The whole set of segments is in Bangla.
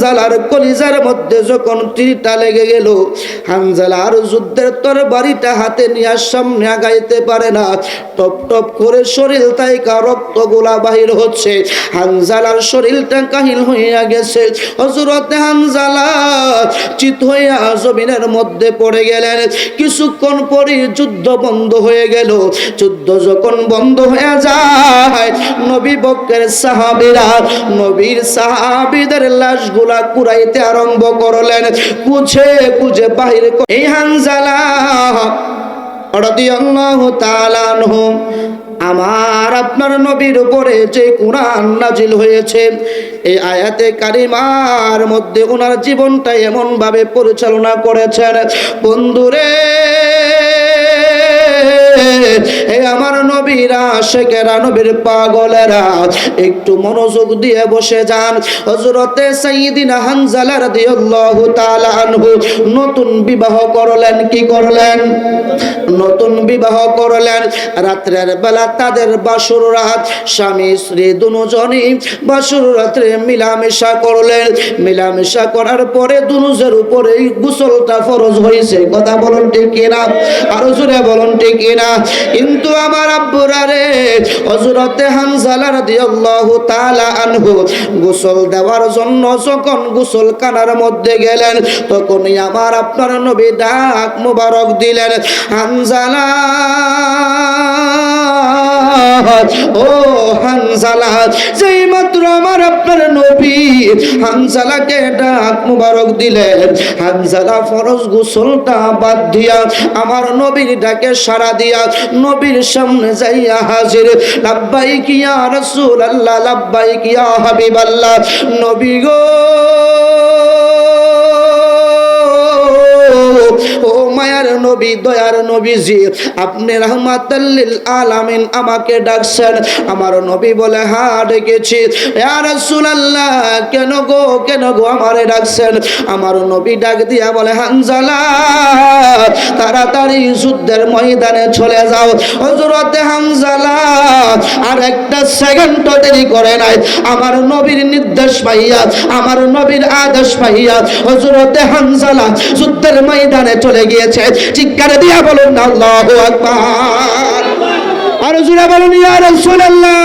হানজালার কলিজার মধ্যে যখন তীরটা লেগে গেল, হানজালা আর যুদ্ধের তরবারিটা হাতে নিয়ে সামনে আগাইতে পারে না। টপ টপ করে শরীর থেকে রক্তগুলা বাহির হচ্ছে। হানজালার শরীরটা কাহিল হইয়া গেছে। হযরতে হানজালা চিত হইয়া জমিনের মধ্যে পড়ে গেলেন। কিছুক্ষণ পরে যুদ্ধ বন্ধ হয়ে গেল। যুদ্ধ যখন বন্ধ হয়ে যায়, নবী বক্কের সাহাবীরা নবীর সাহাবীদের লাশগুলা কুড়াইতে আরম্ভ করলেন। খুঁজে খুঁজে বাহির এই হানজালা রাদিয়াল্লাহু তাআলা আনহু, আমার আপনার নবীর উপরে যে কুরআন নাজিল হয়েছে, এই আয়াতে কারিমার মধ্যে ওনার জীবনটা এমন ভাবে পরিচালনা করেছেন। বন্ধুরে, এই আমার নবীরা আশিকেরা, নবীর পাগলেরা, একটু মনোযোগ দিয়ে বসে যান। হযরতে সাইয়্যিদিনা হানজালা রাদিয়াল্লাহু তাআলা আনহু নতুন বিবাহ করলেন। কি করলেন? নতুন বিবাহ করলেন। রাত্রের বেলা তাদের বাসর রাত, স্বামী স্ত্রী দুজনই বাসর রাত্রে মিলামেশা করলেন। মিলামেশা করার পরে দুজনের উপরেই গোসলটা ফরজ হয়েছে। কথা বলুন ঠিক কিনা? আরো জোরে বলুন ঠিক কিনা? কিন্তু আমার আব্বুরা রে, হযরতে হানজালা রাদিয়াল্লাহু তাআলা আনহু গোসল দেওয়ার জন্য যখন গোসলখানার মধ্যে গেলেন, তখনই আমার আপনার নবী ডাক মুবারক দিলেন, হানজালা, ও হানজালা। যেই মাত্র আমার আপনার নবী হানজালাকে ডাক মুবারক দিলেন, হানজালা ফরজ গোসলটা বাদ দিয়া আমার নবীর ডাকে সাড়া দিয়া নবীর সামনে যাইয়া হাজির। লাব্বাইক ইয়া রাসূলুল্লাহ, লাব্বাইক ইয়া হাবিবাল্লাহ। নবী গো, ও মায়ার নবী, দয়ার নবীজি, আপনি রাহমাতাল লিল আলামিন আমাকে ডাকছেন। আমার নবী বলে, হ্যাঁ ডেকেছি। ইয়া রাসূলুল্লাহ, কেন গো, কেন গো আমারে ডাকছেন? আমার নবী ডাক দিয়া বলে, হানজালা, তাড়াতাড়ি যুদ্ধের ময়দানে চলে যাও। হযরতে হানজালা আর একটা সেকেন্ড দেরি করে নাই। আমার নবীর নির্দেশ পাইয়া, আমার নবীর আদেশ পাইয়া হযরতে হানজালা যুদ্ধের ময়দানে চলে গিয়েছে। চিৎকার দিয়া বলুন আল্লাহু আকবার। আর জোরে বলুন ইয়া রাসূলুল্লাহ।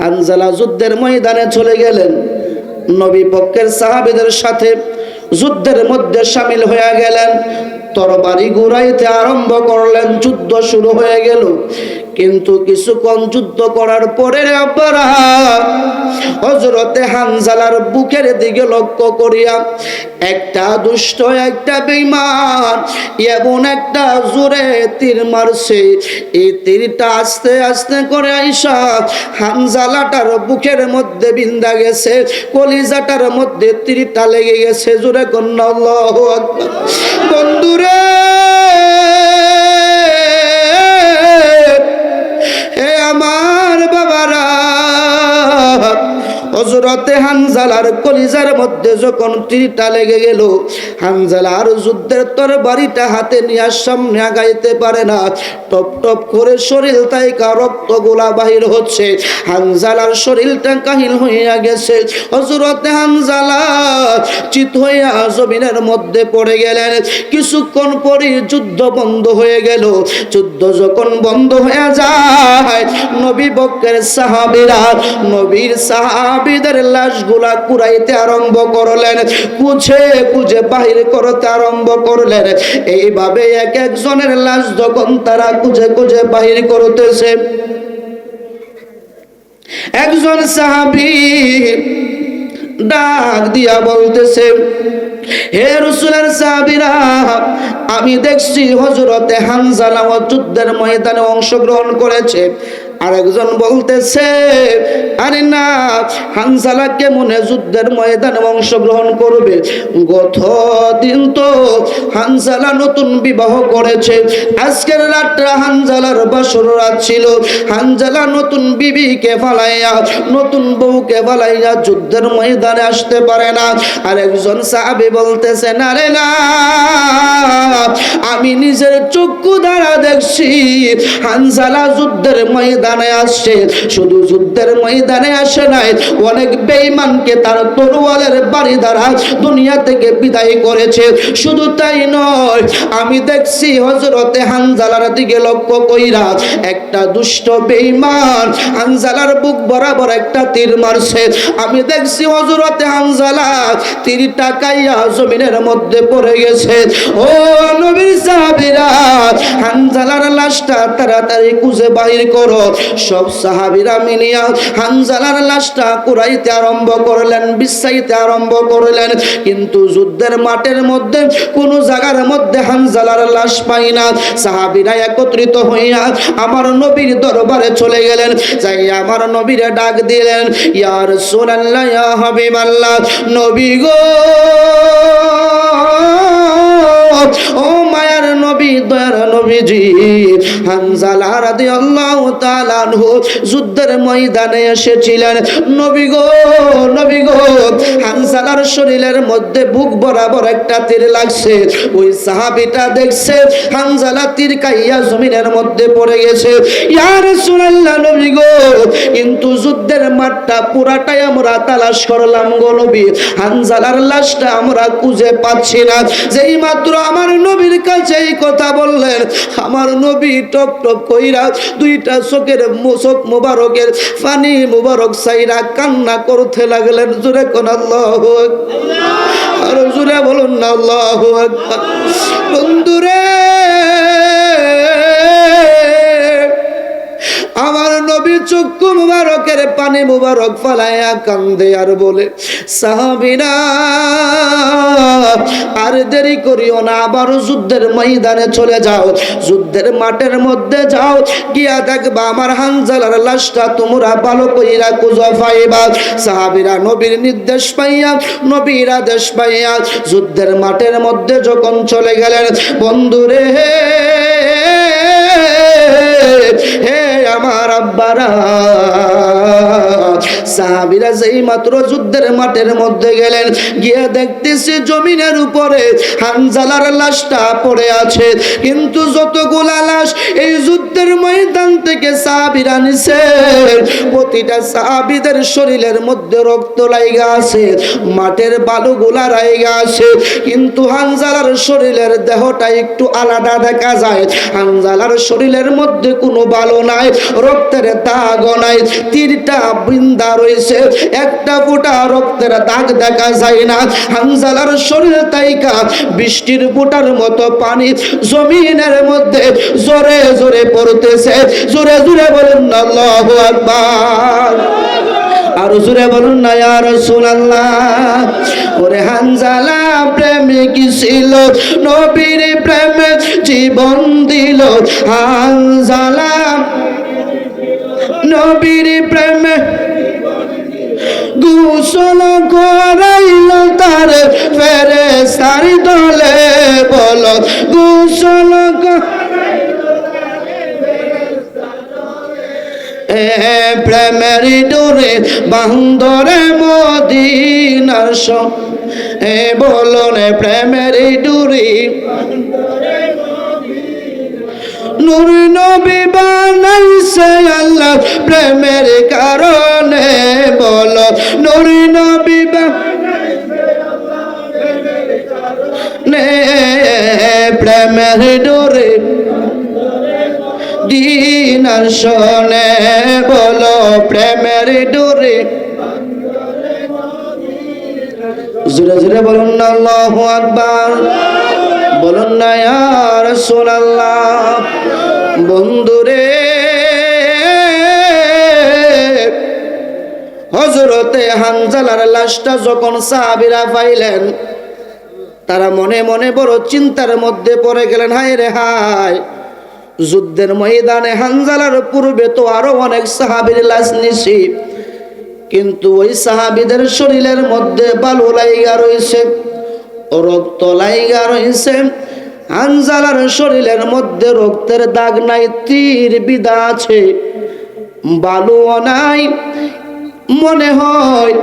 হানজালা যুদ্ধের ময়দানে চলে গেলেন। নবী পক্ষের সাহাবীদের সাথে যুদ্ধের মধ্যে শামিল হয়ে গেলেন। তরবারি ঘুরাইতে আরম্ভ করলেন। যুদ্ধ শুরু হয়ে গেল। কিন্তু কিছুক্ষণ যুদ্ধ করার পরে আব্বারা হযরতে হানজালার বুকের দিকে লক্ষ্য করিয়া একটা দুষ্ট, একটা বেঈমান এমন একটা জোরে তীর মারছে। এই তীরটা আস্তে আস্তে করে আইসা হানজালাটার বুকের মধ্যে বিন্ধা গেছে, কলিজাটার মধ্যে তীরটা লেগে গেছে। জোরে কন্যা আল্লাহু আকবার। বন্ধুরে, হে আমার বাবারা, হযরতে হানজালার কলিজার মধ্যে যখন তীরটা লেগে গেল, হানজালা আর যুদ্ধের তরবারিটা হাতে নিয়ে সামনে আগাইতে পারে না। টপ টপ করে শরীর থেকে রক্তগুলা বাহির হচ্ছে। হানজালার শরীরটা কাহিল হইয়া গেছে। হযরতে হানজালা চিত হইয়া জমিনের মধ্যে পড়ে গেলেন। কিছুক্ষণ পরে যুদ্ধ বন্ধ হয়ে গেল। যুদ্ধ যখন বন্ধ হয়ে যায়, নবী বক্কের সাহাবীরা নবীর সাহাবীদের লাশগুলা কুড়াইতে আরম্ভ করলেন। খুঁজে খুঁজে বাহির করতে আরম্ভ করলেন। এইভাবে এক একজনের লাশ যখন তারা খুঁজে খুঁজে বাহির করতেছে, একজন সাহাবী ডাক দিয়া বলতেছে, হে রাসূলের সাহাবীরা, আমি দেখছি হযরতে হানজালা যুদ্ধের ময়দানে অংশগ্রহণ করেছে। আরেকজন বলতেছে, আরে না, হানজালা কেমনে যুদ্ধের ময়দানে অংশগ্রহণ করবে? গত দিন তো হানজালা নতুন বিবাহ করেছে। আজকের রাতটা হানজালার বাসর রাত ছিল। হানজালা নতুন বিবিকে ফালাইয়া, নতুন বউকে ফালাইয়া যুদ্ধের ময়দানে আসতে পারে না। আরেকজন সাহাবী বলতেছে, না রে না, আমি নিজে নিজের চক্ষু দ্বারা দেখছি হানজালা যুদ্ধের ময়দানে আসছে। শুধু যুদ্ধের ময়দানে আসে নাই, অনেক বেঈমানকে তার তরোয়ালের বাড়ি দ্বারা দুনিয়া থেকে বিদায় করেছে। শুধু তাই নয়, আমি দেখছি হযরতে হানজালার দিকে লক্ষ্য কইরা একটা দুষ্ট বেঈমান হানজালার বুক বরাবর একটা তীর মারছে। আমি দেখছি হযরতে হানজালা তীরটা কাইয়া জমিনের মধ্যে পড়ে গেছে। ও নবীর সাহাবীরা, হানজালার লাশটা তাড়াতাড়ি খুঁজে বাইর করো। সব সাহাবীরা মিলিয়া হানজালার লাশটা কুড়াইতে আরম্ভ করলেন, বিছাইতে আরম্ভ করলেন, কিন্তু যুদ্ধের মাঠের মধ্যে কোন জায়গার মধ্যে হানজালার লাশ পাই না। সাহাবীরা একত্রিত হইয়া আমার নবীর দরবারে চলে গেলেন। যাই আমার নবীরে ডাক দিলেন, ইয়া রাসূলুল্লাহ, ইয়া হাবিবাল্লাহ, নবী গো, ও মায়ার নবী, দয়ার নবীজি, হানজালা রাদিয়াল্লাহু তাআলা আনহু যুদ্ধের ময়দানে এসেছিলেন। নবী গো, নবী গো, হানজালার শরীরের মধ্যে বুক বরাবর একটা তীর লাগছে। ওই সাহাবীটা দেখছে হানজালা তীর কাইয়া জমিনের মধ্যে পড়ে গেছে। ইয়া রাসূলুল্লাহ, নবী গো, কিন্তু যুদ্ধের মাঠটা পুরাটাই আমরা তালাশ করলাম গো নবী, হানজালার লাশটা আমরা খুঁজে পাচ্ছি না। যেই মাত্র আমার নবীর কাছে এই কথা বললেন, আমার নবী টপ টপ কইরা দুইটা চোখের চোখ মুবারকের পানি মুবারক সাইরা কান্না করতে লাগলেন। জোরে কোন আল্লাহু আকবার, আর জোরে বলুন না আল্লাহু আকবার। বন্ধুরে, আমার নবী চক্ষু মুবারকের পানি মুবারক ফালাইয়া কান্দে আর বলে, সাহাবীরা আর দেরি করিও না, আবার যুদ্ধের ময়দানে চলে যাও, যুদ্ধের মাঠের মধ্যে যাও, গিয়া দেখবা আমার হানজালার লাশটা তোমরা ভালো কইরা খুঁজে পাইবা। সাহাবীরা নবীর নির্দেশ পাইয়া, নবীর আদেশ পাইয়া যুদ্ধের মাঠের মধ্যে যখন চলে গেলেন, বন্ধুরে হে আমার আব্বারা, সাহাবীরা যেই মাত্র যুদ্ধের মাঠের মধ্যে গেলেন, গিয়ে দেখতেছে জমিনের উপরে হানজালার লাশটা পড়ে আছে। কিন্তু যতগুলা লাশ এই যুদ্ধের ময়দান থেকে সাহাবীরা নিছে, প্রতিটা সাহাবীদের শরীরের মধ্যে রক্ত লাইগা আছে, মাঠের বালুগুলা লাইগা আছে, কিন্তু হানজালার শরীরের দেহটা একটু আলাদা দেখা যায়। হানজালার শরীরের মধ্যে কোনো বালু নাই, রক্তের দাগ নাই, তীরটা বিন্দা রয়েছে, একটা ফোঁটা রক্তের দাগ দেখা যায় না। হানজালার শরীর তাইকা বৃষ্টির ফোঁটার মতো পানি জমিনের মধ্যে জোরে জোরে পড়তেছে। জোরে জোরে বলুন না আল্লাহু আকবার, আর জোরে বলুন না ইয়া রাসূলুল্লাহ। ওরে হানজালা প্রেমিক ছিল, নবীর প্রেমে জীবন দিল। হানজালা নবীর প্রেমে গোসল করাইল তার ফেরেশতার দলে, বলো গোসল প্রেমের ডোরে বান্দরে মদিনার বলো নে, প্রেমের ডোরে নূর নবী বানাইছে আল্লাহ প্রেমের কারণে, বলো নূর নবী বানাইছে প্রেমের ডোরে দিন আর শোনে, বলো প্রেমের ডোরে। জোরে জোরে বলুন না আল্লাহু আকবার, বলুন না ইয়া রাসূলুল্লাহ। বন্ধুরে, হযরতে হানজালার লাশটা যখন সাহাবীরা পাইলেন, তারা মনে মনে বড় চিন্তার মধ্যে পড়ে গেলেন। হায় রে হায়, যুদ্ধের ময়দানে হানজালার পূর্বে তো আরো অনেক সাহাবীর লাশ নিছি, কিন্তু ওই সাহাবীদের শরীরের মধ্যে বালু লাইগা রয়েছে, রক্ত লাইগা রয়েছে। হানজালার শরীরের মধ্যে রক্তের দাগ নাই, তীর বিধা আছে, বালুও নাই। মনে হয়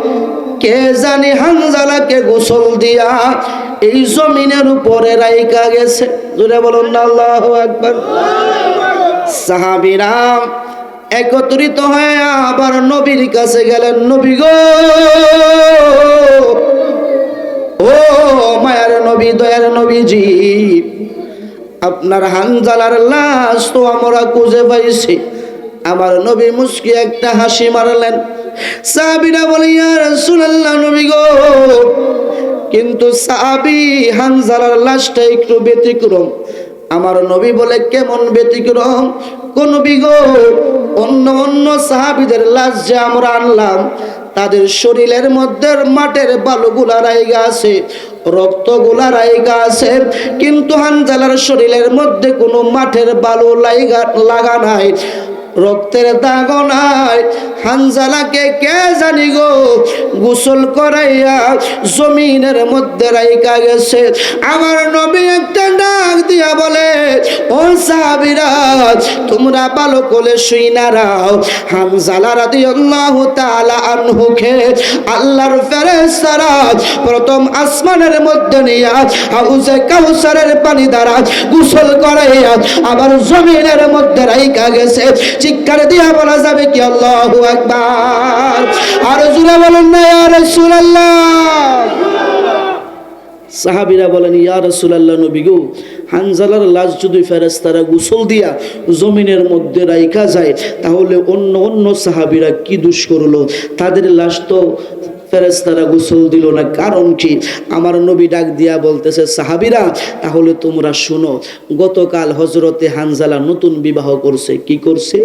কে জানি হানজালাকে গোসল দিয়া এই জমিনের উপরে রাইখা গেছে। জোরে বলুন না আল্লাহু আকবার। সাহাবীরা একত্রিত হয়ে আবার নবীর কাছে গেলেন। নবী গো, ও মায়ার নবী, দয়ার নবীজি, আপনার হানজালার লাশ তো আমরা খুঁজে পাইছি। আমার নবী মুস্কি একটা হাসি মারলেন। সাহাবীরা বলে, ইয়া রাসূলুল্লাহ, নবী গো, কিন্তু সাহাবী হানজালার লাশটা একটু ব্যতিক্রম। আমার নবী বলে, কেমন ব্যতিক্রম? কোন নবী গো, অন্য অন্য সাহাবীদের লাশ যে আমরা আনলাম, তাদের শরীরের মধ্যে মাটির বালুগুলা রাইগা আছে, রক্তগুলা রাইগা আছে, কিন্তু হানজালার শরীরের মধ্যে কোনো মাটির বালু লাগা নাই, রক্তের দাগ নাই। হানজালাকে কে জানি গো গোসল করাইয়া জমিনের মধ্যে রাইখা গেছে। আমার নবী একটা ডাক দিয়া বলে, ও সাহাবীরা, তোমরা ভালো করে শুইনা রাও। হানজালা রাদিয়াল্লাহু তাআলা আনহুকে আল্লাহর ফেরেশতারা প্রথম আসমানের মধ্যে নিয়া হাউজে কাউসারের পানি দ্বারা গোসল করাইয়া আবার জমিনের মধ্যে রাইখা গেছে। চিৎকার দিয়া বলা যাবে কি আল্লাহু আকবার? আর জোরে বলুন না ইয়া রাসূলুল্লাহ। সাহাবীরা বলেন, ইয়া রাসূলুল্লাহ, নবী গো, হানজালার লাশ যদি ফেরেশতারা গোসল দিয়া জমিনের মধ্যে রাইখা যায়, তাহলে অন্য অন্য সাহাবীরা কি দোষ করলো? তাদের লাশ তো ফেরেশতারা গোসল দিল না, কারণ কি? আমার নবী ডাক দিয়া বলতেছে, সাহাবীরা, তাহলে তোমরা শুনো, গতকাল হযরতে হানজালা নতুন বিবাহ করছে। কি করছে?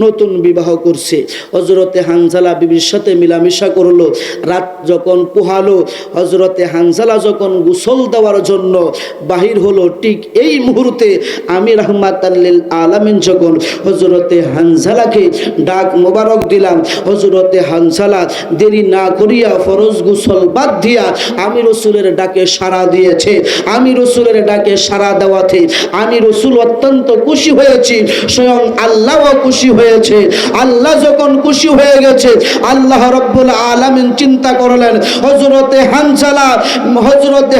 নতুন বিবাহ করছে। হযরতে হানজালা বিবির সাথে মিলামিশা করলো। রাত যখন পোহালো, হযরতে হানজালা যখন গোসল দেওয়ার জন্য বাহির হলো, ঠিক এই মুহূর্তে আমি রাহমাতাল লিল আলামিন যখন হযরতে হানজালাকে ডাক মোবারক দিলাম, হযরতে হানজালা দেরি না করিয়া ফরজ গোসল বাদ দিয়া আমি রাসূলের ডাকে সাড়া দিয়েছে। আমি রাসূলের ডাকে সাড়া দেওয়াতে আমি রাসূল অত্যন্ত খুশি হয়েছি, স্বয়ং আল্লাহও খুশি হয়েছে। আল্লাহ যখন খুশি হয়ে গেছে, আল্লাহ রাব্বুল আলামিন চিন্তা করলেন, হযরতে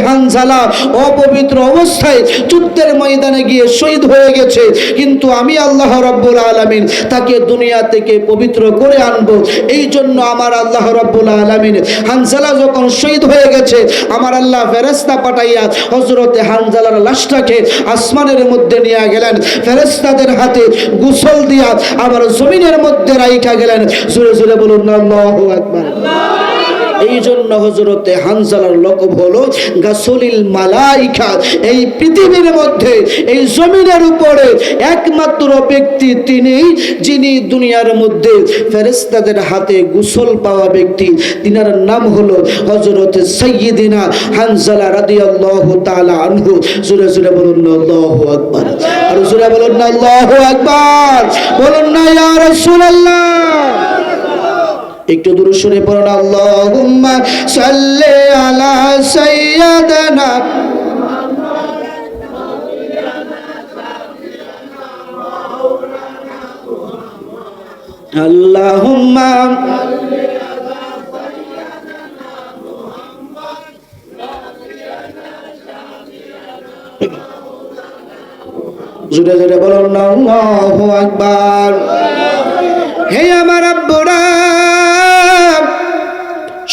হানজালা অপবিত্র অবস্থায় যুদ্ধের ময়দানে গিয়ে শহীদ হয়ে গেছে, কিন্তু আমি আল্লাহ রাব্বুল আলামিন তাকে দুনিয়া থেকে পবিত্র করে আনবো। এই জন্য আমার আল্লাহ রাব্বুল আলামিন হানজালা যখন শহীদ হয়ে গেছে, আমার আল্লাহ ফেরেশতা পাঠাইয়া হযরতে হানজালার লাশটাকে আসমানের মধ্যে নিয়ে গেলেন, ফেরেশতাদের হাতে গোসল দিয়া আবার জমিনের মধ্যে রাইখা গেলেন। জোরে জোরে বলুন না আল্লাহু আকবার। এই জন্য হযরতে হানজালার লকব হলো গাসুলিল মালাইকা। এই পৃথিবীর মধ্যে, এই জমিনের উপরে একমাত্র ব্যক্তি তিনি, যিনি দুনিয়ার মধ্যে ফেরেশতাদের হাতে গোসল পাওয়া ব্যক্তি। তিনার নাম হলো হযরতে সাইয়্যিদিনা হানজালা রাদিয়াল্লাহু তাআলা আনহু। জোরে জোরে বলুন না আল্লাহু আকবার। আর জোরে বলুন না আল্লাহু আকবার। বলুন না ইয়া রাসূলুল্লাহ। একটু দূর সরে পড়ুন, আল্লাহুম্মা সাল্লি আলা সাইয়্যিদিনা আল্লাহুম্মা জোরে জোরে বলুন না আল্লাহু আকবার। হে আমার আব্বুরা,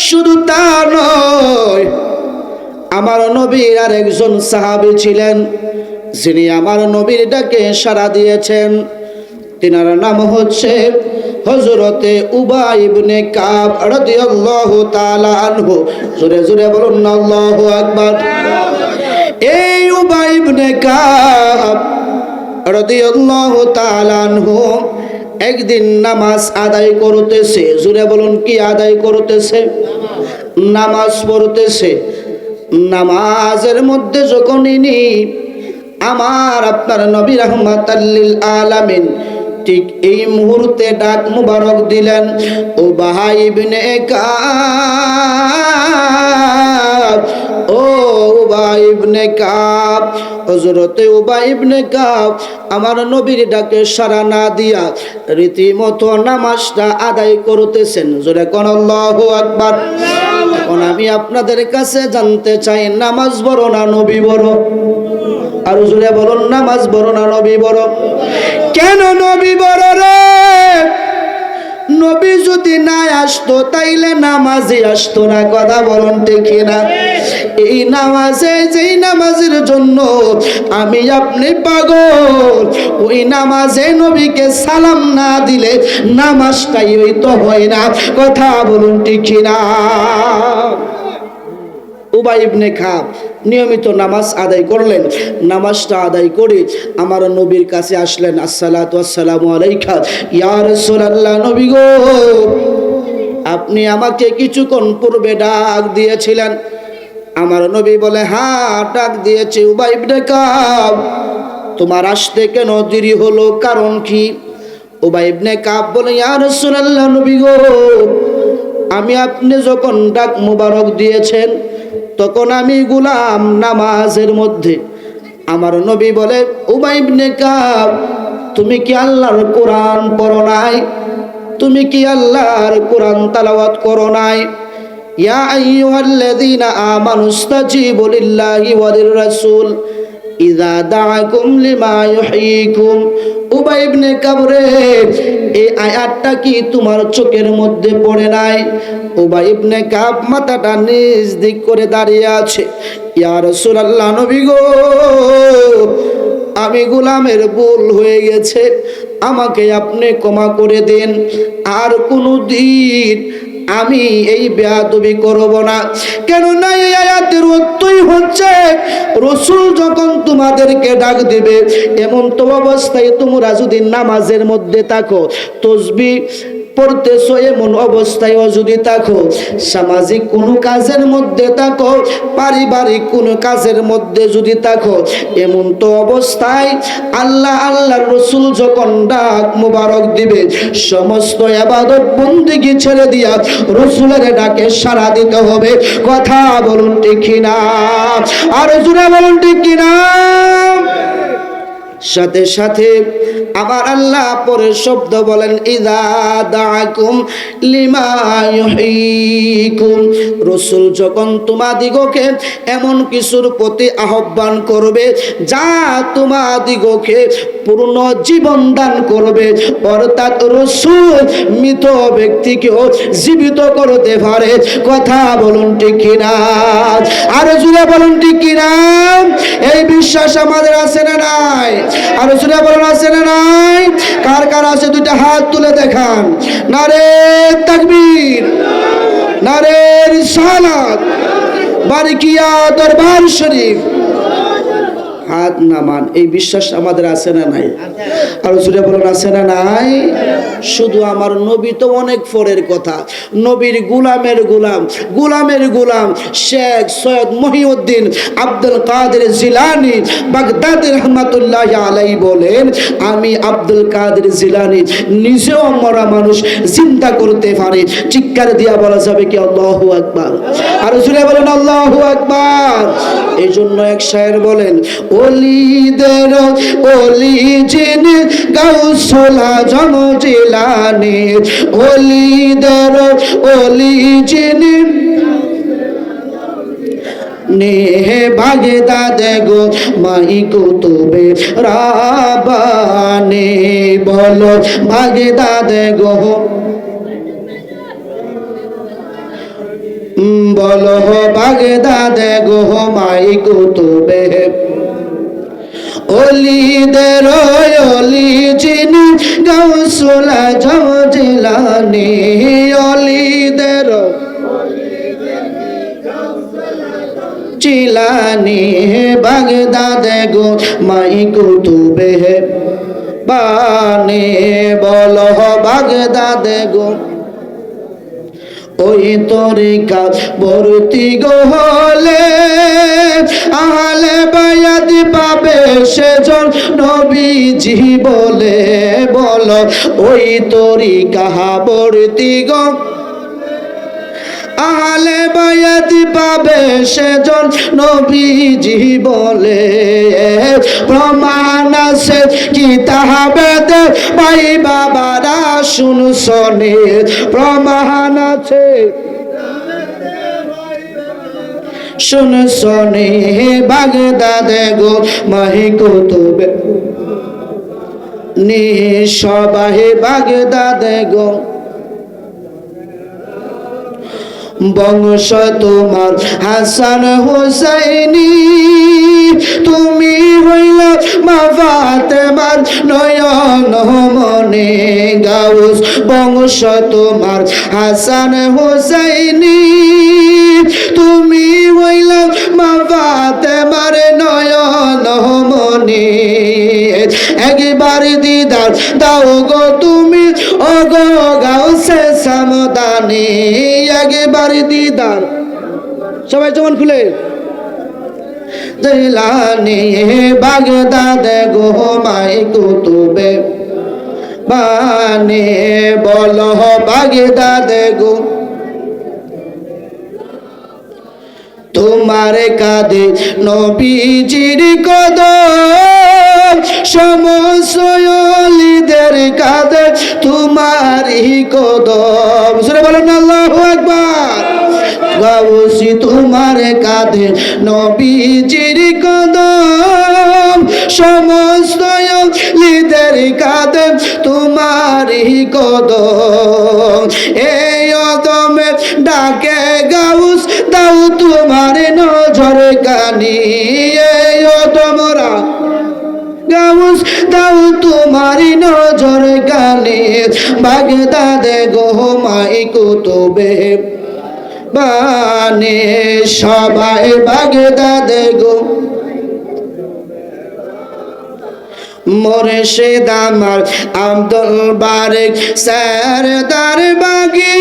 শুধু তা নয়, আমার নবীর আর একজন সাহাবী ছিলেন, যিনি আমার নবীর ডাকে সাড়া দিয়েছেন। তিনার নাম হচ্ছে হযরতে উবাই ইবনে কাব রাদিয়াল্লাহু তাআলা আনহু। জোরে জোরে বলুন না আল্লাহু আকবার। এই উবাই ইবনে কাব রাদিয়াল্লাহু তাআলা আনহু একদিন নামাজ আদায় করতেছে। জোরে বলুন, কি আদায় করতেছে? নামাজ পড়তেছে। নামাজের মধ্যে যখন ইনি আমার আপনার নবী রাহমাতাল লিল আলামিন ঠিক এই মুহূর্তে ডাক মুবারক দিলেন, উবাই ইবনে কাব, ও উবাই ইবনে কাব। হযরতে উবাই ইবনে কাব আমার নবীর ডাকে সাড়া না দিয়া রীতিমতো নামাজটা আদায় করতেছেন। জোরে কোন আল্লাহু আকবার। এখন আমি আপনাদের কাছে জানতে চাই, নামাজ বড় না নবী বড়? আর জোরে বলুন, নামাজ বড় না নবী বড়? কেন নবী বড় রে? নবী যদি না আসতো তাইলে নামাজে আসতো না। কথা বলুন ঠিক না? এই নামাজে, যেই নামাজের জন্য আমি আপনি পাগল, ওই নামাজে নবীকে সালাম না দিলে নামাজটাই হয়তো হয় না। কথা বলুন ঠিক না? উবাই ইবনে কাব নিয়মিত নামাজ আদায় করলেন। নামাজটা আদায় করে আমার নবীর কাছে আসলেন। আসসালাতু ওয়াসসালামু আলাইকা ইয়া রাসূলুল্লাহ। নবী গো, আপনি আমাকে কিছুক্ষণ পূর্বে ডাক দিয়েছিলেন। আমার নবী বলে, হ্যাঁ ডাক দিয়েছি। উবাই ইবনে কাব, তোমার আসতে কেন দেরি হলো, কারণ কি? উবাই ইবনে কাব বলে, ইয়া রাসূলুল্লাহ নবী গো, আমি আপনি যখন ডাক মুবারক দিয়েছেন তখন আমি গোলাম নামাজের মধ্যে। আমার নবী বলে, উবাই ইবনে কাব, তুমি কি আল্লাহর কোরআন পড়ো নাই? তুমি কি আল্লাহর কোরআন তেলাওয়াত করো নাই? ইয়া আইয়ুহাল্লাযীনা আমানুস্তাজিবু লিল্লাহি ওয়া লির-রাসূল ইযা দাআকুম লিমা ইউহয়িকুম। উবাই ইবনে কাব রে, এই আয়াতটা কি তোমার চোখের মধ্যে পড়ে নাই? উবাই ইবনে কাব মাথাটা নিচ দিক করে দাঁড়িয়ে আছে। ইয়া রাসূলুল্লাহ নবী গো, আমি গোলামের ভুল হয়ে গেছে, আমাকে আপনি ক্ষমা করে দেন। আর কোনো দিন আমি এই বেয়াদবি করব না। কেন না, এই আয়াতের অর্থই হচ্ছে রাসূল যখন তোমাদেরকে ডাক দিবে, এমন তো অবস্থায় তোমরা যদি নামাজের মধ্যে থাকো, তাসবিহ পড়তেছো, এমন অবস্থায় যদি থাকো, সামাজিক কোনো কাজের মধ্যে থাকো, পারিবারিক কোনো কাজের মধ্যে যদি থাকো, এমন তো অবস্থায় আল্লাহর রাসূল যখন ডাক মুবারক দিবে, সমস্ত ইবাদত বন্দেগী ছেড়ে দিয়া রাসূলের ডাকে সাড়া দিতে হবে। কথা বলুন ঠিক না? আর জোরে বলুন ঠিক না? সাথে সাথে আমার আল্লাহ পরের শব্দ বলেন, ইযা দাআকুম লিমা ইউহয়িকুম। রাসূল যখন তোমাদিগকে এমন কিছুর প্রতি আহ্বান করবে যা তোমাদিগকে পূর্ণ জীবন দান করবে, অর্থাৎ রাসূল মৃত ব্যক্তিকেও জীবিত করতে পারে। কথা বলুন ঠিক কিনা? আর জোরে বলুন ঠিক কিনা? এই বিশ্বাস আমাদের আছে না নাই? আর জোরে বলুন আছে না নাই? কার কার আছে দুইটা হাত তুলে দেখান। নারে তাকবীর, নারে রিসালাত, বারিকিয়া দরবার শরীফ। হাত নামান। এই বিশ্বাস আমাদের আছে না নাই? আর জোরে বলুন আছে না নাই? শুধু আমার নবী তো অনেক পরের কথা, নবীর গোলামের গোলাম, গোলামের গোলাম শেখ সৈয়দ মহিউদ্দিন আব্দুল কাদের জিলানী বাগদাদী রহমাতুল্লাহি আলাইহি বলেন, আমি আব্দুল কাদের জিলানী নিজেও মরা মানুষ চিন্তা করতে পারি। চিৎকার দিয়া বলা যাবে কি আল্লাহু আকবার? আর জোরে বলেন আল্লাহু আকবার। এই জন্য এক শায়ের বলেন, ওলিদের ওলি যিনি গাউসুল আজম জিলানী, ওলিদের ওলি যিনি নেহে বাগদাদে গো মাই কুতুবে রাব্বানী। বলো বাগদাদে গো, বলো বাগদাদে গো মাই কুতুবে, ওলিদের ওলি যিনি গাউসুল আজম জিলানী, ওলিদের জিলানী বাগদাদে গো মাই কুতুবে বানী। বলো বাগদাদে গো, ওই তরিকা ভর্তি গো হলে আহলে বায়াত পাবে সেজন নবীজি বলে। বলো ওই তরিকা ভর্তি গো আহলে বায়াত পাবে সেজন নবীজি বলে প্রমাণ আছে কিতাবেতে ভাই বাবারা শুনছনে প্রমাণ আছে শুনছনে বাগদাদে গো মাহি কুতুবে নি সবাই বাগদাদে গো বংশ তোমার হাসান হুসাইনি তুমি হইল মা ফাতেমার নয়ন মনে গাউস বংশ তোমার হাসান হুসাইনি তুমি হইল মা ফাতেমার নয়ন মনে একবার দিদার দাও গো তুমি ও গো গাউসে সামদানি একবার দিদার সবাই জবান খুলে জিলানি বাগদাদে গো মাই কুতুবে বানে বলো বাগদাদে গো তোমার কাঁধে নবীজির কদম সমস্ত ওলিদের কাঁধে তোমারই কদম জোরে বলেন আল্লাহু আকবার গাউসি তোমার কাঁধে নবীজির কদম সমস্ত ওলিদের কাঁধে তোমারই কদম এই কদমে ডাকে গাউস দাও তোমার নজর কানি এই তোমরা গাউস দাও তোমার নজর কানি বাগদাদে গো মাই কুতুবে বানে সবাই বাগদাদে গো মুর্শিদ আমার আব্দুল বারিক সরদার বাগি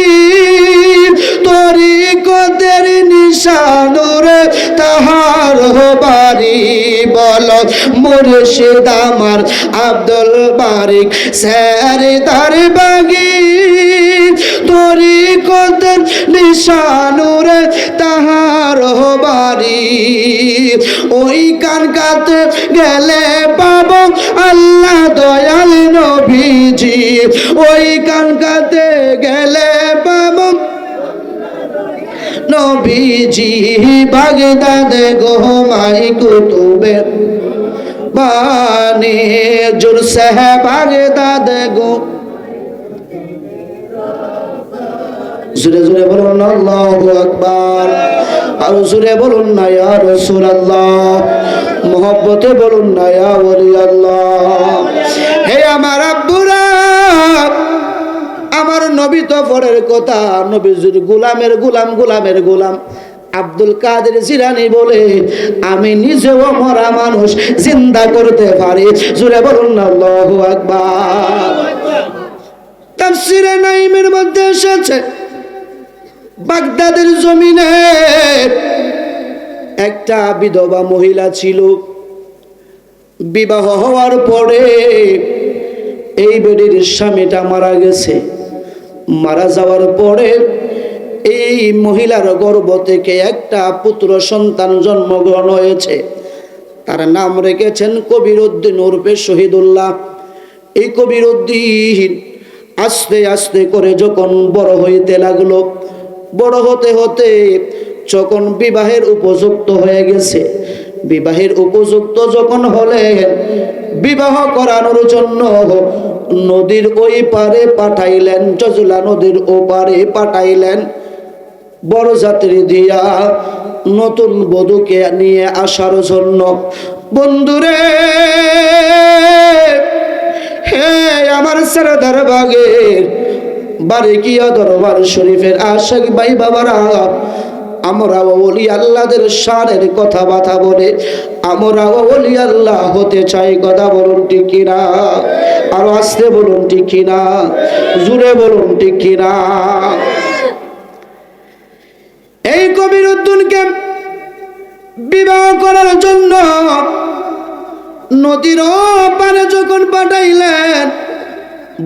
তরিকতের নিশানুরে তাহার বাড়ি বল মুর্শিদ আমার আব্দুল বারিক সরদার বাগি তরিকতের নিশানুরে তাহার বাড়ি ওই কানকাতে গেলে পাবো আল্লাহ দয়াল নবীজি ওই কানকাতে গেলে পাবো নবীজি বাগদাদে গো মাই কুতুবে বানে জুরসে বাগদাদে গো জোরে জোরে বলুন আল্লাহু আকবার আর জোরে বলুন না ইয়া রাসূলুল্লাহ মোহব্বতে বলুন না ইয়া ওলি আল্লাহ হে আমার আব্বুরা আমার নবী তো পরের কথা নবীর গোলামের গোলাম আব্দুল কাদের জিলানী বলে আমি নিজেও মরা মানুষ জিন্দা করতে পারি জোরে বলুন না আল্লাহু আকবার তাফসীরে নাঈমের মধ্যে এসেছে বাগদাদের জমিনে একটা বিধবা মহিলা ছিল বিবাহ হওয়ার পরে এই বেডির স্বামীটা মারা গেছে মারা যাওয়ার পরে এই মহিলার গর্ভ থেকে একটা পুত্র সন্তান জন্মগ্রহণ হয়েছে তার নাম রেখেছেন কবির উদ্দিন উর্ফে শহীদুল্লাহ এই কবির উদ্দিন আস্তে আস্তে করে যখন বড় হইতে লাগলো বড় হতে হতে যখন বিবাহের উপযুক্ত হয়ে গেছে বিবাহের উপযুক্ত যখন হলেন বিবাহ করানোর জন্য নদীর ওই পারে পাঠাইলেন চজলা নদীর ওপারে পাঠাইলেন বড় যাত্রী দিয়া নতুন বধূকে নিয়ে আসার জন্য বন্ধুরে হে আমার সরদার বাগের বারিকিয়া দরবার শরীফের আশিক ভাই বাবারা আমরা ওলি আল্লাহদের শানের কথা বাতা বলে আমরা ওলি আল্লাহ হতে চাই কথা বলুন ঠিক কিনা আর আস্তে বলুন ঠিক কিনা জোরে বলুন ঠিক কিনা এই কবির উদ্দিনকে বিবাহ করার জন্য নদীর পারে যখন পাঠাইলেন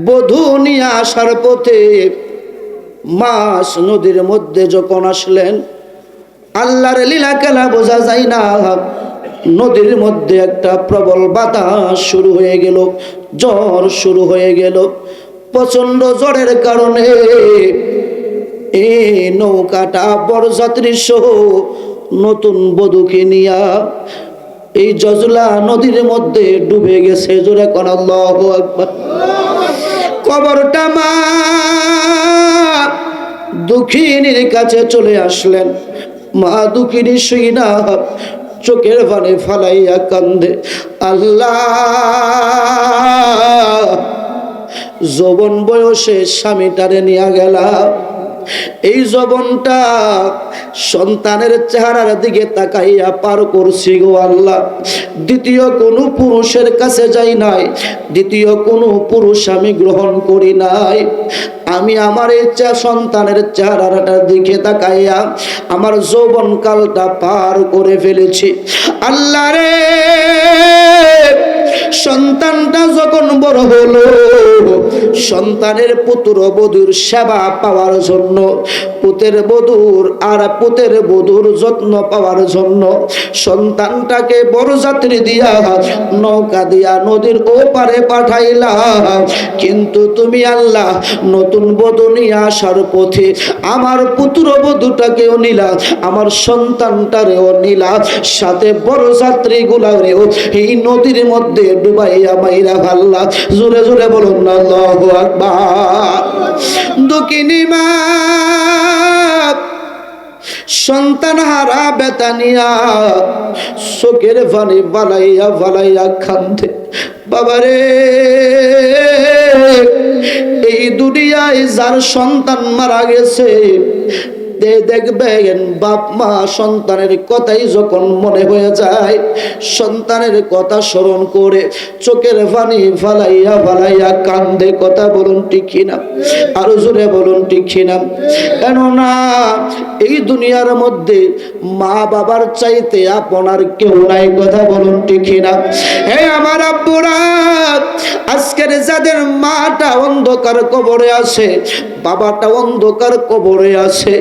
বধূ নিয়ে আসার পথে মাছ নদীর মধ্যে যখন আসলেন, আল্লাহর লীলা খেলা বোঝা যায় না। নদীর মধ্যে একটা প্রবল বাতাস শুরু হয়ে গেল, ঝড় শুরু হয়ে গেল। প্রচন্ড ঝড়ের কারণে এই নৌকাটা বরযাত্রী সহ নতুন বধূকে নিয়া এই জজলা নদীর মধ্যে ডুবে গেছে। জোরে কোন আল্লাহু আকবার। কবরটা মা দুঃখিনীর কাছে চলে আসলেন। মা দুঃখিনী শুইনা চোখের পানি ফালাইয়া কান্দে, আল্লাহ যৌবন বয়সে স্বামীটারে নিয়ে গেলাম, এই যৌবনটা সন্তানের চেহারার দিকে তাকাইয়া পার করছি গো আল্লাহ। দ্বিতীয় কোনো পুরুষের কাছে যাই নাই, দ্বিতীয় কোনো পুরুষ আমি গ্রহণ করি নাই। আমি আমার ইচ্ছা সন্তানের চেহারাটার দিকে তাকাইয়া আমার যৌবন কালটা পার করে ফেলেছি। আল্লাহ রে, সন্তানটা যখন বড় হলো, সন্তানের পুত্র বধূর সেবা পাওয়ার জন্য, পুতের বধূর যত্ন পাওয়ার জন্য সন্তানটাকে বরযাত্রী দিয়া নৌকা দিয়া নদীর ওপারে পাঠাইলাম। কিন্তু তুমি আল্লাহ নতুন বধূ নিয়ে আসার পথে আমার পুত্র বধূটাকেও নিলা, আমার সন্তানটারেও নিলা, সাথে বরযাত্রী গুলারেও এই নদীর মধ্যে ডুবাইয়া মাইরা ফাল্লা। জোরে জোরে বলুন না আল্লাহু আকবার। দুঃখিনী মা সন্তান হারা বেতানিয়া চোখের পানি বালাইয়া বালাইয়া কান্দে, বাবারে এই দুনিয়ায় যার সন্তান মারা গেছে, দেখবেন বাপ মা সন্তানের কথাই যখন মনে হয়ে যায়, সন্তানের কথা স্মরণ করে চোখের পানি ফালাইয়া ফালাইয়া কান্দে। কথা বলুন ঠিক কিনা? আরো জোরে বলুন ঠিক কিনা? কেননা এই দুনিয়ার মধ্যে মা বাবার চাইতে আপনার কেউ নাই। কথা বলুন ঠিক কিনা? হে আমার আব্বুরা, আজকের যাদের মাটা অন্ধকার কবরে আছে, বাবাটা অন্ধকার কবরে আছে,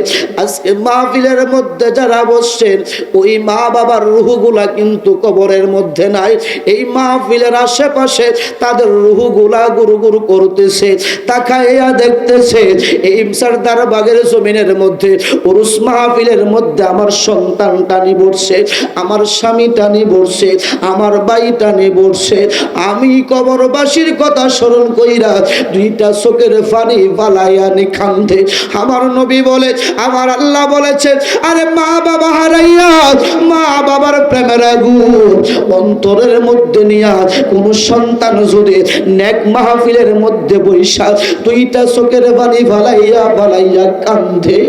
আজকে মাহফিলের মধ্যে যারা বসছেন ওই মা বাবার রুহগুলা কিন্তু কবরের মধ্যে নাই। এই মাহফিলের আশেপাশে তাদের রুহগুলা গুরু গুরু করতেছে, তাকাইয়া দেখতেছে এই সরদার বাগের জমিনের মধ্যে উরুস মাহফিলের মধ্যে আমার সন্তান টানি পড়ছে, আমার স্বামী টানি পড়ছে, আমার ভাই টানি পড়ছে। আমি কবরবাসীর কথা স্মরণ কইরা দুইটা চোখের পানি ফালাইয়া কান্দে। আমার নবী বলে, আমার আল্লাহ বলেছে, আরে মা বাবা হারাইয়া মা বাবার প্রেমের আগুন অন্তরের মধ্যে নিয়া কোন সন্তান যদি নেক মাহফিলের মধ্যে বৈশা দুইটা চোখের পানি ফালাইয়া ফালাইয়া কান্দে,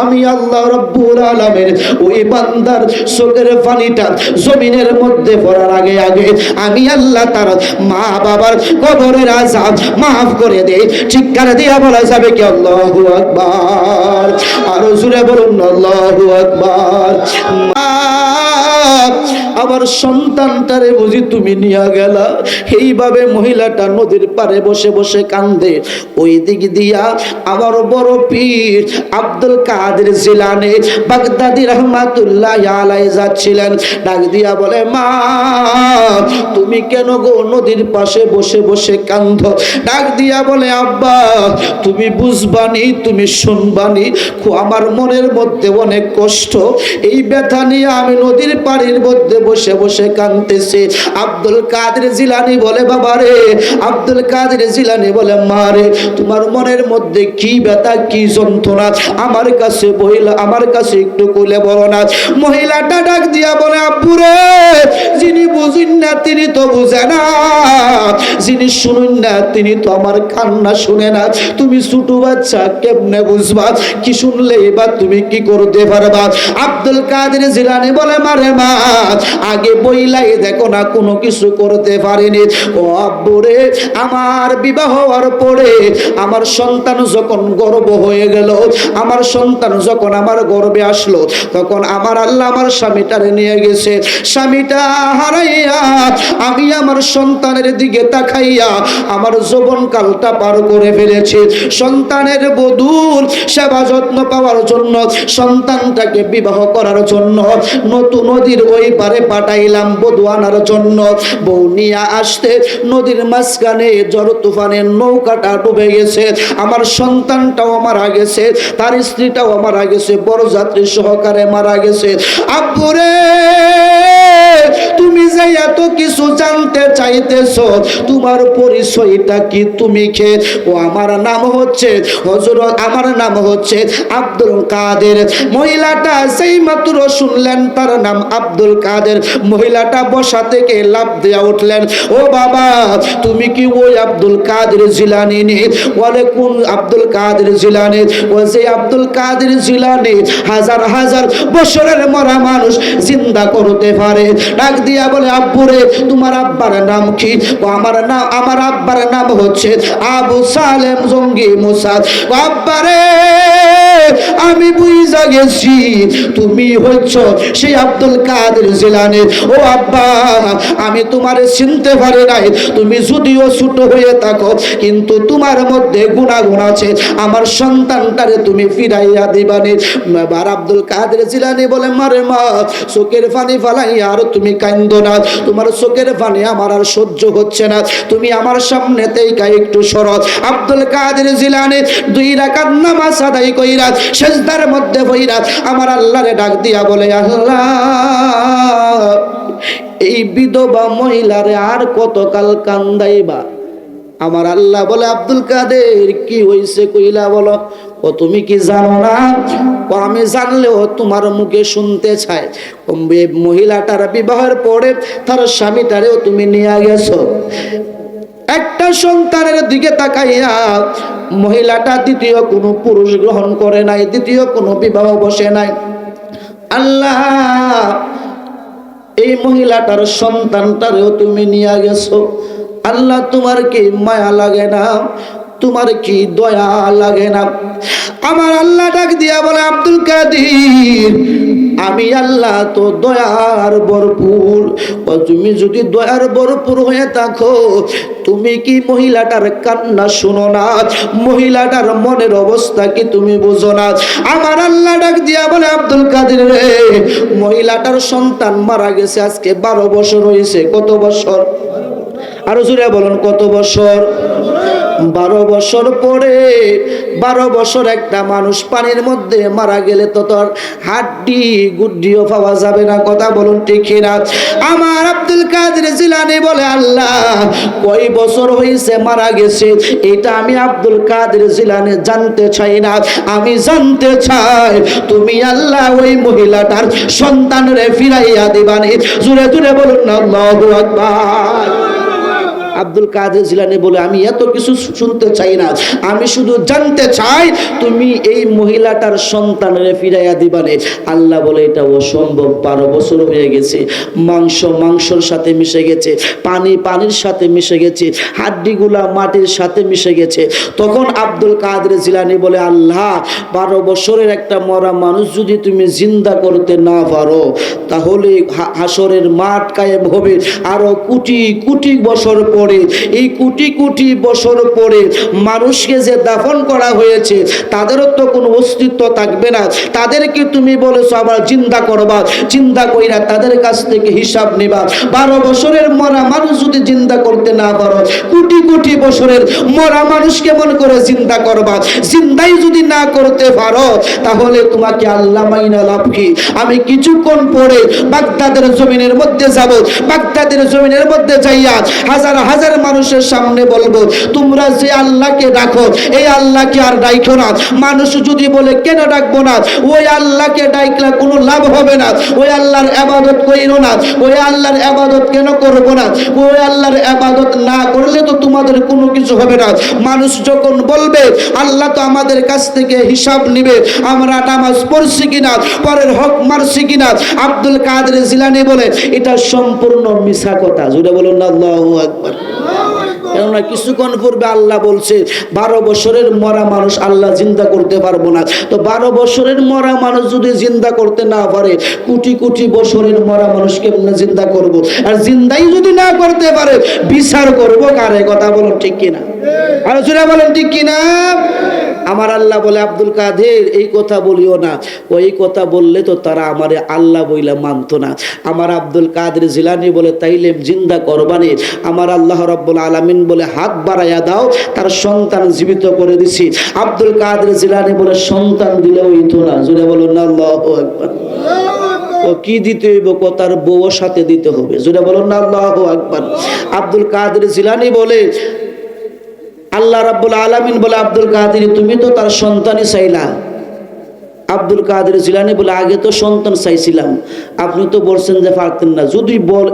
আমি আল্লাহ রব্বুল আলামিন ওই বান্দার চোখের পানিটা জমিনের মধ্যে পড়ার আগে আগে আমি আল্লাহ তার মা বাবার কবরের আযাব মাফ করে দেই। চিৎকার দিয়া বলা যাবে কি আল্লাহু আকবার? আরো জোরে বলুন আল্লাহু আকবার। আমার সন্তানটারে বুঝি তুমি নিয়ে গেলা। এইভাবে মহিলাটা নদীর পারে বসে বসে কান্দে। ওই দিক দিয়া আমার বড় পীর আব্দুল কাদের জিলানী বাগদাদি রহমাতুল্লাহ আলাইহি যাচ্ছিলেন, ডাক দিয়া বলে, মা তুমি কেন গো নদীর পাশে বসে বসে কান্দো? ডাক দিয়া বলে, আব্বা তুমি বুঝবানি, তুমি শুনবানি, আমার মনের মধ্যে অনেক কষ্ট, এই ব্যথা নিয়ে আমি নদীর পাড়ির মধ্যে বসে বসে কাঁদতেছি। আব্দুল কাদের জিলানী বলে, বাবা রে, আব্দুল কাদের জিলানী বলে, মা রে, তোমার মনের মধ্যে কি ব্যথা কি যন্ত্রণা আমার কাছে বইলা, আমার কাছে একটু কইলে বলো না। মহিলাটা ডাক দিয়া বলে, আব্বু রে, যিনি বুঝুন না তিনি তো বুঝে না, যিনি শুনুন না তিনি তো আমার কান্না শুনে না। তুমি ছোট বাচ্চা কেমনে বুঝবা? কি শুনলে এবার তুমি কি করতে পারবা? আব্দুল কাদের জিলানী বলে, মারে মা, আগে বইলাই দেখো না কোনো কিছু করতে পারিনি। ও আব্বু রে, আমার বিবাহ হওয়ার পরে আমার সন্তান যখন গর্ভ হয়ে গেল, আমার সন্তান যখন আমার গর্ভে আসলো, তখন আমার আল্লাহ আমার স্বামীটারে নিয়ে গেছে। স্বামীটা হারাইয়া আমি আমার সন্তানের দিকে তাকাইয়া আমার যৌবনকালটা পার করে ফেলেছি। সন্তানের বধূর সেবা যত্ন পাওয়ার জন্য, সন্তানটাকে বিবাহ করার জন্য নতুন নদীর ওই পারে পাঠাইলাম বধূ আনার জন্য। বউ নিয়ে আসতে নদীর মাঝখানে ঝড় তুফানের নৌকাটা ডুবে গেছে। আমার সন্তানটাও মারা গেছে, তার স্ত্রীটাও মারা গেছে, বরযাত্রী সহকারে মারা গেছে। আব্বুরে, তুমি যে এত কিছু জানতে চাইতেছো, তোমার পরিচয়টা কি, তুমি কে? ও আমার নাম হচ্ছে হযরত, আমার নাম হচ্ছে আব্দুল কাদের। মহিলাটা সেই মাত্র শুনলেন তার নাম আব্দুল কাদের, মহিলাটা বসা থেকে লাফ দিয়ে উঠলেন, ও বাবা, তুমি কি ওই আব্দুল কাদের জিলানী? বলে কোন আব্দুল কাদের জিলানী? ও যে আব্দুল কাদের জিলানী হাজার হাজার বছরের মরা মানুষ জিন্দা করতে পারে। ডাক দিয়া বলে, আব্বুরে, তোমার আব্বার নাম কি? ও আমার নাম, আমার আব্বার নাম হচ্ছে আবু সালেম জঙ্গি মুসা। আব্বারে, আমি বুঝা গেছি তুমি হচ্ছ সেই আব্দুল কাদের জিলানী। ও আব্বা, আমি তোমারে চিনতে পারি নাই। তুমি যদিও ছোট হয়ে থাকো, কিন্তু তোমার মধ্যে গুণাগুণ আছে। আমার সন্তানটারে তুমি ফিরাইয়া দিবানি। এবার আব্দুল কাদের জিলানী বলে, মারে মা, চোখের পানি ফালাই আর তুমি কান্দো না। তোমার চোখের পানি আমার আর সহ্য হচ্ছে না, তুমি আমার সামনেতেই একটু সরো। আব্দুল কাদের জিলানী 2 রাকাত নামাজ আদায় কইরা সিজদার মধ্যে পইরা আমার আল্লাহরে ডাক দিয়া বলে, আল্লাহ, এই বিধবা মহিলারে আর কতকাল কান্দাইবা? আমার আল্লাহ বলে, আব্দুল কাদের, কি হইছে কইলা বলো। ও তুমি কি জানো না? ও আমি জানলেও তোমার মুখে শুনতে চাই। মহিলাটার বিবাহের পরে তার স্বামীটারেও তুমি নিয়ে গেছো। একটা সন্তানের দিকে তাকাইয়া মহিলাটা দ্বিতীয় কোনো পুরুষ গ্রহণ করে নাই, দ্বিতীয় কোনো বিবাহ বসে নাই। আল্লাহ, এই মহিলাটার সন্তানটারেও তুমি নিয়ে গেছো। আল্লাহ, তোমার কি মায়া লাগে না? তোমার কি দয়া লাগে না? আমার আল্লাহ ডাক দিয়া বলে, আব্দুল কাদের, আমি আল্লাহ তো দয়ার ভরপুর। তুমি যদি দয়ার ভরপুর হয়ে থাকো, তুমি কি মহিলাটার কান্না শুনো না? মহিলাটার মনের অবস্থা কি তুমি বুঝো না? আমার আল্লাহ ডাক দিয়া বলে, আব্দুল কাদের রে, মহিলাটার সন্তান মারা গেছে আজকে 12 বছর হয়েছে। কত বছর? আরো জোরে বলুন, কত বছর? 12 বছর পরে, 12 বছর একটা মানুষ পানির মধ্যে মারা গেলে তো তার হাড্ডি গুড্ডিও পাওয়া যাবে না। কথা বলুন ঠিক কিনা? আমার আব্দুল কাদের জিলানী বলে, আল্লাহ, কয় বছর হয়েছে মারা গেছে, এটা আমি আব্দুল কাদের জিলানী জানতে চাই না। আমি জানতে চাই তুমি আল্লাহ ওই মহিলাটার সন্তানরে ফিরাইয়া দিবানি। জোরে জোরে বলুন না, আল্লাহু আকবার। আব্দুল কাদের জিলানী বলে, আমি এত কিছু শুনতে চাই না, আমি শুধু জানতে চাই তুমি এই মহিলাটার সন্তানের ফিরাইয়া দিবানে। আল্লাহ বলে, এটা অসম্ভব, 12 বছর হয়ে গেছে, মাংস মাংসর সাথে মিশে গেছে, পানি পানির সাথে মিশে গেছে, হাড্ডিগুলা মাটির সাথে মিশে গেছে। তখন আব্দুল কাদের জিলানী বলে, আল্লাহ, 12 বছরের একটা মরা মানুষ যদি তুমি জিন্দা করতে না পারো, তাহলে হাসরের মাঠ কায়েম হবে আরো কোটি কোটি বছর পরে। এই কোটি কোটি বছর পরে মানুষকে যে দাফন করা হয়েছে তাদেরও তো কোনো অস্তিত্ব থাকবে না। তাদেরকে তুমি বলেছো আবার জিন্দা করবা, জিন্দা কইরা তাদের কাছ থেকে হিসাব নিবা। 12 বছরের মরা মানুষ যদি জিন্দা করতে না পারো, কোটি কোটি বছরের মরা মানুষ কেমন করে জিন্দা করবা? জিন্দাই যদি না করতে পারো, তাহলে তোমাকে আল্লাহ মাইনা লাভ কি? আমি কিছুক্ষণ পরে বাগদাদের জমিনের মধ্যে যাব, বাগদাদের জমিনের মধ্যে যাইয়া হাজার হাজার মানুষের সামনে বলবো, তোমরা যে আল্লাহকে ডাকো, এই আল্লাহকে আর ডাইকো না। মানুষ যদি বলে, কেন ডাকবো না? ওই আল্লাহকে ডাইকলে কোনো লাভ হবে না। ওই আল্লাহর ইবাদত কইরো না। ওই আল্লাহর ইবাদত কেন করবো না? ওই আল্লাহর ইবাদত না করলে তো তোমাদের কোনো কিছু হবে না। মানুষ যখন বলবে, আল্লাহ তো আমাদের কাছ থেকে হিসাব নিবে, আমরা নামাজ পড়ছি কিনা, পরের হক মারছি কিনা। আব্দুল কাদের জিলানী বলে, এটা সম্পূর্ণ মিছা কথা। জুড়ে বলুন না, আল্লাহু আকবার। কেননা কিছুক্ষণ পূর্বে আল্লাহ বলছে 12 বছরের মরা মানুষ আল্লাহ জিন্দা করতে পারবো না। তো 12 বছরের মরা মানুষ যদি জিন্দা করতে না পারে, কোটি কোটি বছরের মরা মানুষ কেমনে জিন্দা করব? আর জিন্দাই যদি না করতে পারে, বিচার করব কারে? কথা বলুন ঠিক কিনা? আর জোরে বলেন ঠিক কিনা? আমার আল্লাহ বলে, আব্দুল কাদের এই কথা বলিও না, ওই কথা বললে তো তারা আমারে আল্লাহ বইলা মানতো না। আমার আব্দুল কাদের জিলানী বলে, তাইলে জিন্দা করবানি। আমার আল্লাহ রাব্বুল আলামিন বলে, হাত বাড়াইয়া দাও, তার সন্তান জীবিত করে দিছি। আব্দুল কাদের জিলানী বলে, সন্তান দিলেও হইতো না। জোরে বলুন না আল্লাহু আকবার। ও কি দিতে হইব? তার বউর সাথে দিতে হবে। জোরে বলুন না আল্লাহু আকবার। আব্দুল কাদের জিলানী বলে, আল্লাহ রাব্বুল আলামিন বলে, আব্দুল কাদের তুমি তো তার সন্তানই চাইলা। আব্দুল কাদের জিলানী বলে, আগে তো সন্তান চাইছিলাম, আপনি তো বলছেন যে পারতেন না। যদি বল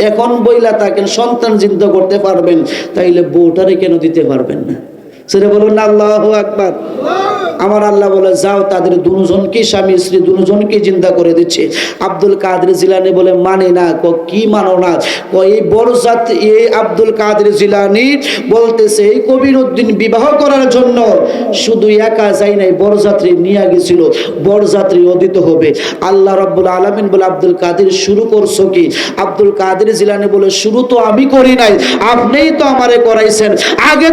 এখন বইলা থাকেন সন্তান চিন্তা করতে পারবেন, তাইলে বউটারে কেন দিতে পারবেন না? সেটা বলুন না আল্লাহু আকবার। আমার আল্লাহ বলে, যাও তাদের দুজনকে, স্বামী স্ত্রী দুজনকে জিন্দা করে দিচ্ছে। আব্দুল কাদের জিলানী বলে, মানে না। কি মানো না? এই বরজাত, এই আব্দুল কাদের জিলানী বলতেছে, এই কবির উদ্দিন বিবাহ করার জন্য শুধু একা যাই নাই, বরযাত্রী নিয়ে গেছিল, বরযাত্রী অদিত হবে। আল্লাহ রাব্বুল আলামিন বলে, আব্দুল কাদের শুরু করছো কি? আব্দুল কাদের জিলানী বলে, শুরু তো আমি করি নাই, আপনিই তো আমারে করাইছেন। আগে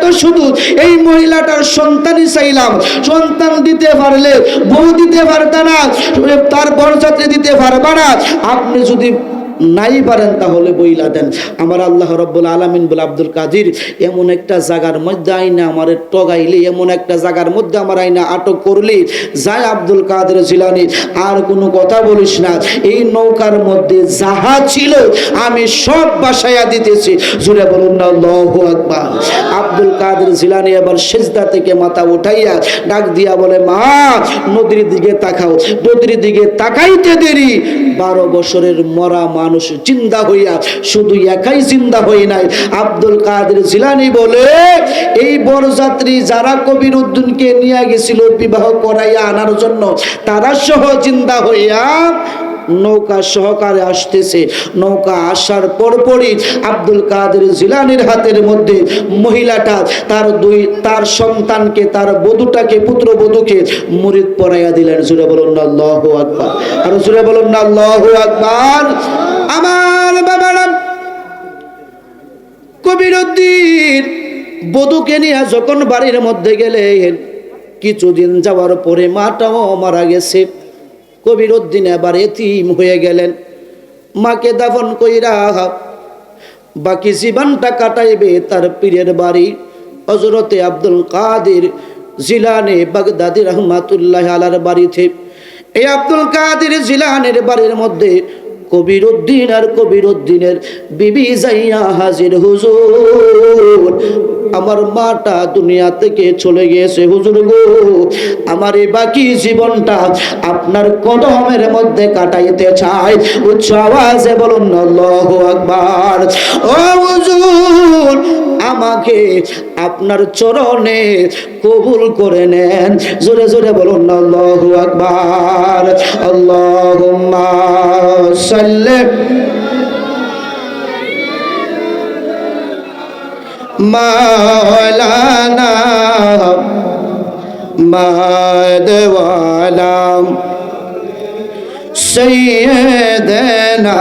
তো শুধু এই মহিলাটার সন্তানই চাইলাম, সন্তান দিতে পারলে বউ দিতে পারতা না, তার বরযাত্রী দিতে পারবা না। আপনি যদি নাই পারেন তাহলে বইলা দেন। আমার আল্লাহ রাব্বুল আলামিন বলে, আব্দুল কাদের এমন একটা জায়গার মধ্যে আইনা আমারে টগাইলি, এমন একটা জায়গার মধ্যে আমার আইনা আটক করলি, যাই আব্দুল কাদের জিলানী আর কোনো কথা বলিস না। এই নৌকার মধ্যে যাহা ছিল আমি সব বাসায়া দিতেছি। জুড়ে বলুন না আল্লাহু আকবার। আব্দুল কাদের জিলানী এবার সেজদা থেকে মাথা উঠাইয়া ডাক দিয়া বলে, মা নদীর দিকে তাকাও। নদীর দিকে তাকাইতে দেরি 12 বছরের মরা মানুষ জিন্দা হইয়া, শুধু একাই জিন্দা হই নাই। আব্দুল কাদের জিলানী বলে, এই বরযাত্রী যারা কবির উদ্দিনকে নিয়ে গেছিল বিবাহ করাইয়া আনার জন্য, তারা সহ জিন্দা হইয়া নৌকা সহকারে আসতেছে। নৌকা আসার পরপরই আব্দুল কাদের জিলানীর হাতের মধ্যে মহিলাটা তার সন্তানকে, তার বধূটাকে, পুত্রবধূকে মুরিদ পরাইয়া দিলেন। জুড়ে বলুন না আল্লাহু আকবার। আর জুড়ে বলুন না আল্লাহু আকবার। আমার বাবারা, কবির উদ্দিন বধূকে নিয়ে যখন বাড়ির মধ্যে গেলেন, কিছুদিন যাওয়ার পরে মাটাও মারা গেছে। কবির উদ্দিন এবার এতিম হয়ে গেলেন। মাকে দাফন কইরা বাকি জীবনটা কাটাইবে তার পীরের বাড়ি হযরতে আব্দুল কাদের জিলানী বাগদাদী রহমাতুল্লাহ আলাইহির বাড়িতে। এই আব্দুল কাদের জিলানীর বাড়ির মধ্যে কবির উদ্দিন আর কবির উদ্দিনের বিবি যাইয়া হাজির, হুজুর আমার মাটা দুনিয়া থেকে চলে গেছে, হুজুর গো আমার এই বাকি জীবনটা আপনার কদমের মধ্যে কাটাইতে চাই। উচ্চ আওয়াজে বলুন আল্লাহু আকবার। ও হুজুর, আমাকে আপনার চরণে কবুল করে নেন। জোরে জোরে বলুন আল্লাহু আকবার। আল্লাহুম্মা সাল্লি মাওলানা মাদওয়ালা সাইয়্যিদানা